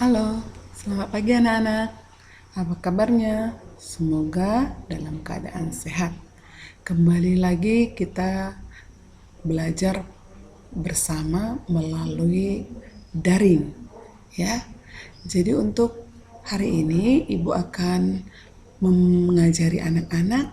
Halo, selamat pagi anak-anak. Apa kabarnya? Semoga dalam keadaan sehat. Kembali lagi kita belajar bersama melalui daring, ya. Jadi untuk hari ini Ibu akan mengajari anak-anak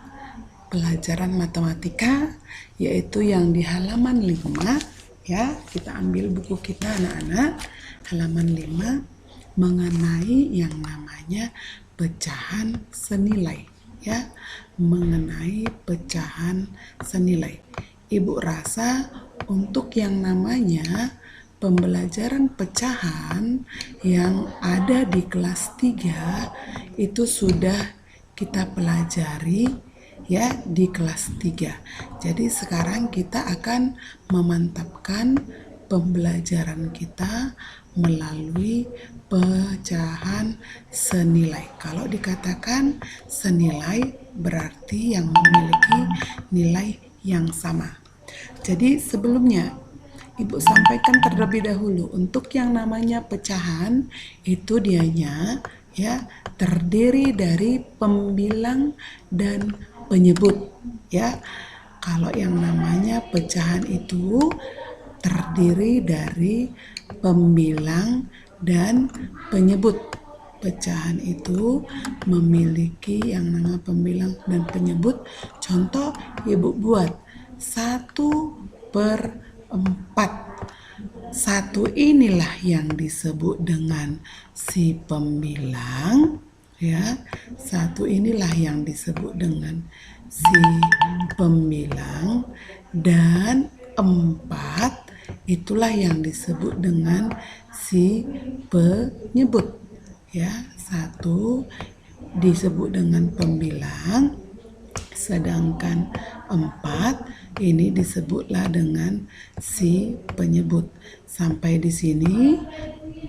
pelajaran matematika yaitu yang di halaman 5, ya. Kita ambil buku kita anak-anak, halaman 5 mengenai yang namanya pecahan senilai, ya. Mengenai pecahan senilai. Ibu rasa untuk yang namanya pembelajaran pecahan yang ada di kelas 3 itu sudah kita pelajari, ya, di kelas 3. Jadi sekarang kita akan memantapkan pembelajaran kita melalui pecahan senilai. Kalau dikatakan senilai berarti yang memiliki nilai yang sama. Jadi sebelumnya Ibu sampaikan terlebih dahulu untuk yang namanya pecahan itu dianya, ya, terdiri dari pembilang dan penyebut, ya. Kalau yang namanya pecahan itu terdiri dari pembilang dan penyebut. Pecahan itu memiliki yang namanya pembilang dan penyebut. Contoh Ibu buat 1/4. 1 inilah yang disebut dengan si pembilang, ya. 1 inilah yang disebut dengan si pembilang, dan 4 itulah yang disebut dengan si penyebut, ya. 1 disebut dengan pembilang, sedangkan 4 ini disebutlah dengan si penyebut. Sampai di sini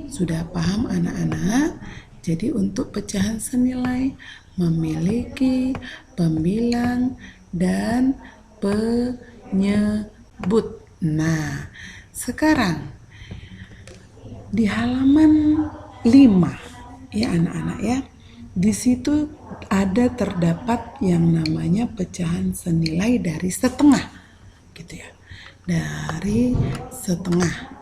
sudah paham anak-anak? Jadi untuk pecahan senilai memiliki pembilang dan penyebut. Nah, sekarang di halaman 5, ya anak-anak, ya. Di situ ada terdapat yang namanya pecahan senilai dari setengah, gitu ya. Dari setengah.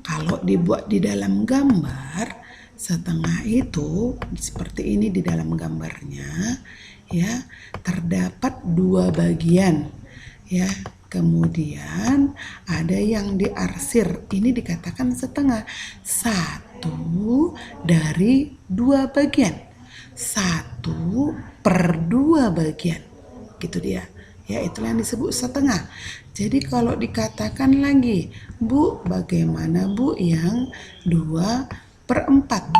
Kalau dibuat di dalam gambar, setengah itu seperti ini di dalam gambarnya, ya. Terdapat 2 bagian, ya. Kemudian ada yang diarsir, ini dikatakan setengah. 1 dari 2 bagian. 1/2 bagian, gitu dia. Ya, itulah yang disebut setengah. Jadi kalau dikatakan lagi, Bu, bagaimana Bu yang 2/4?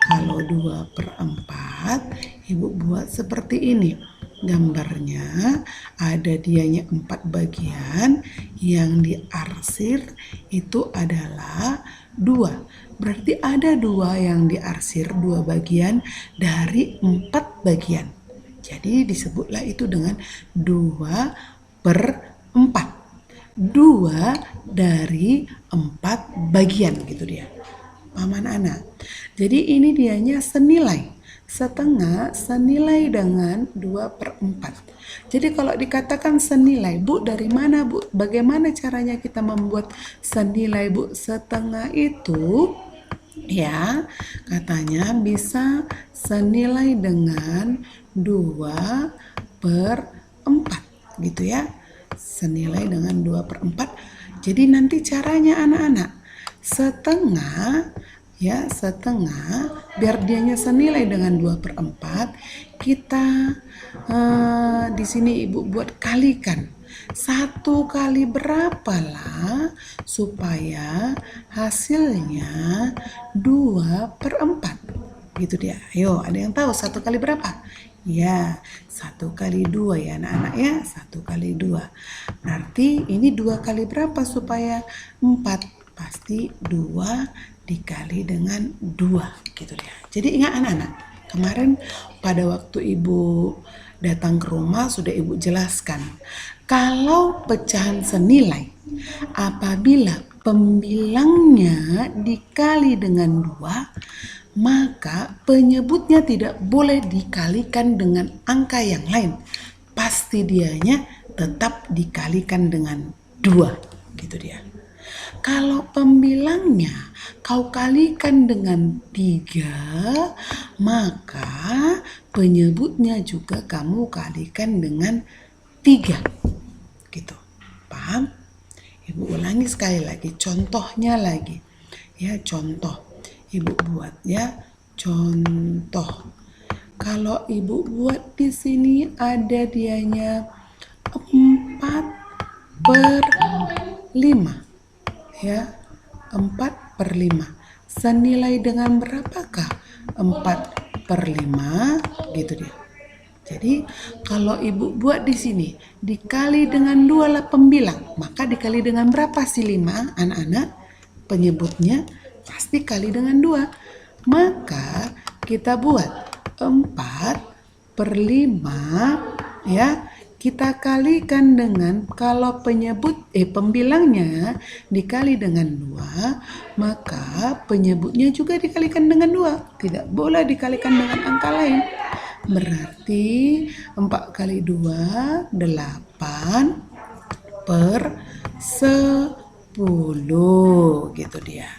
Kalau 2/4, Ibu buat seperti ini. Gambarnya ada dianya 4 bagian, yang diarsir itu adalah 2. Berarti ada 2 yang diarsir, 2 bagian dari 4 bagian. Jadi disebutlah itu dengan 2/4. 2 dari 4 bagian, gitu dia. Paham anak-anak? Jadi ini dianya senilai. Setengah senilai dengan 2/4. Jadi kalau dikatakan senilai, Bu, dari mana Bu? Bagaimana caranya kita membuat senilai, Bu? Setengah itu, ya, katanya bisa senilai dengan 2/4, gitu ya. Senilai dengan 2/4. Jadi nanti caranya anak-anak, setengah, ya, setengah, biar dianya senilai dengan 2/4, kita di sini Ibu buat kalikan. 1 kali berapa lah supaya hasilnya 2/4, gitu dia. Ayo, ada yang tahu 1 kali berapa? Ya, 1 kali 2, ya anak-anak, ya. 1 kali 2. Berarti ini 2 kali berapa supaya 4? Pasti 2 dikali dengan 2, gitu ya. Jadi ingat anak-anak, kemarin pada waktu Ibu datang ke rumah sudah Ibu jelaskan. Kalau pecahan senilai, apabila pembilangnya dikali dengan 2, maka penyebutnya tidak boleh dikalikan dengan angka yang lain. Pasti dianya tetap dikalikan dengan 2, gitu dia. Kalau pembilangnya kau kalikan dengan 3, maka penyebutnya juga kamu kalikan dengan 3, gitu. Paham? Ibu ulangi sekali lagi, contohnya lagi. Ya, contoh. Ibu buat ya, contoh. Kalau ibu buat di sini ada dianya 4/5. Ya, 4/5. Senilai dengan berapakah 4/5? Gitu dia. Jadi kalau ibu buat di sini dikali dengan 2 lah pembilang, maka dikali dengan berapa sih 5 anak-anak? Penyebutnya pasti kali dengan 2. Maka kita buat 4/5 ya. Kita kalikan dengan, kalau pembilangnya dikali dengan 2, maka penyebutnya juga dikalikan dengan 2. Tidak boleh dikalikan dengan angka lain. Berarti 4 kali 2, 8/10, gitu dia.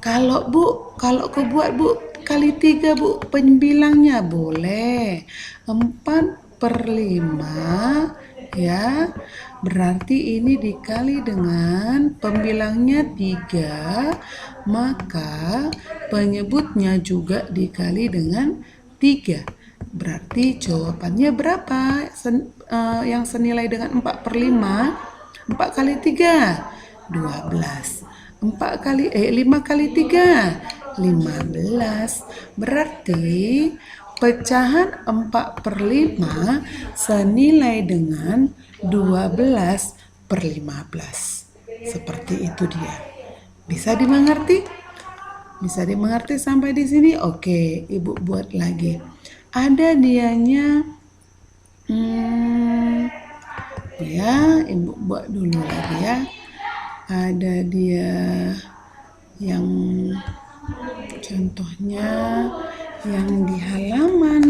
Kalau kebuat Bu kali 3 Bu, pembilangnya boleh 4/5 ya. Berarti ini dikali dengan pembilangnya 3, maka penyebutnya juga dikali dengan 3. Berarti jawabannya berapa? Yang senilai dengan 4/5. 4 kali 3, 12. 5 kali 3, 15. Berarti pecahan 4/5 senilai dengan 12/15. Seperti itu dia. Bisa dimengerti? Bisa dimengerti sampai di sini? Oke, ibu buat lagi. Ada dianya, ya, ibu buat dulu lagi ya. Ada dia yang contohnya yang di halaman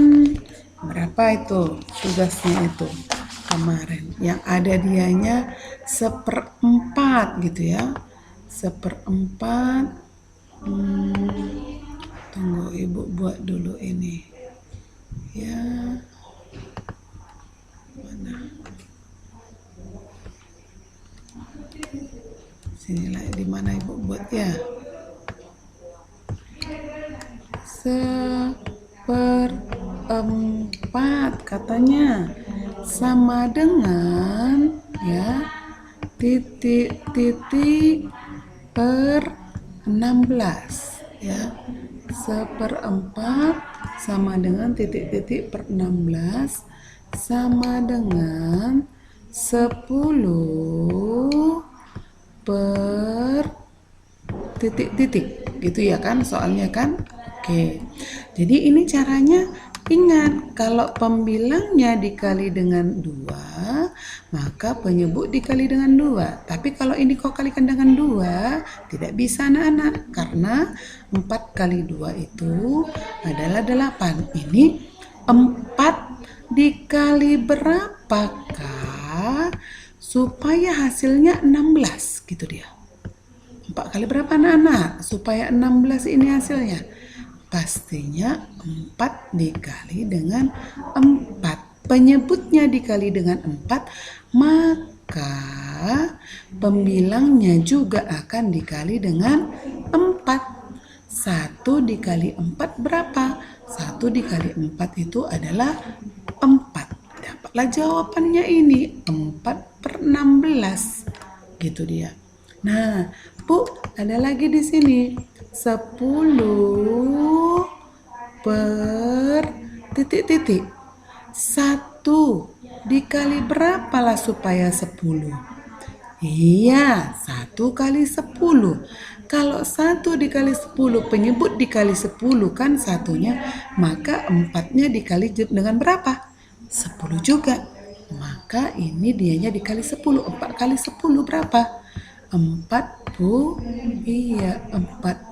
berapa itu tugasnya itu kemarin. Yang ada dianya 1/4 gitu ya. 1/4. Tunggu ibu buat dulu ini. Ya. Mana? Sinilah di mana ibu buat ya. 1/4 katanya sama dengan ya titik per 16 ya. 1/4 sama dengan titik per 16 sama dengan 10 per titik gitu ya kan soalnya kan. Oke, jadi ini caranya. Ingat, kalau pembilangnya dikali dengan 2, maka penyebut dikali dengan 2. Tapi kalau ini kau kalikan dengan 2, tidak bisa anak-anak. Karena 4 kali 2 itu adalah 8. Ini 4 dikali berapakah supaya hasilnya 16, gitu dia. 4 kali berapa anak-anak supaya 16 ini hasilnya? Pastinya 4 dikali dengan 4. Penyebutnya dikali dengan 4, maka pembilangnya juga akan dikali dengan 4. 1 dikali 4 berapa? 1 dikali 4 itu adalah 4. Dapatlah jawabannya ini, 4/16. Gitu dia. Nah, Bu, ada lagi di sini. 10 per titik. 1 dikali berapa lah supaya 10? Iya, 1 kali 10. Kalau 1 dikali 10, penyebut dikali 10 kan satunya, maka 4-nya dikali dengan berapa? 10 juga. Maka ini dianya dikali 10. 4 kali 10 berapa? 40. Iya, 40.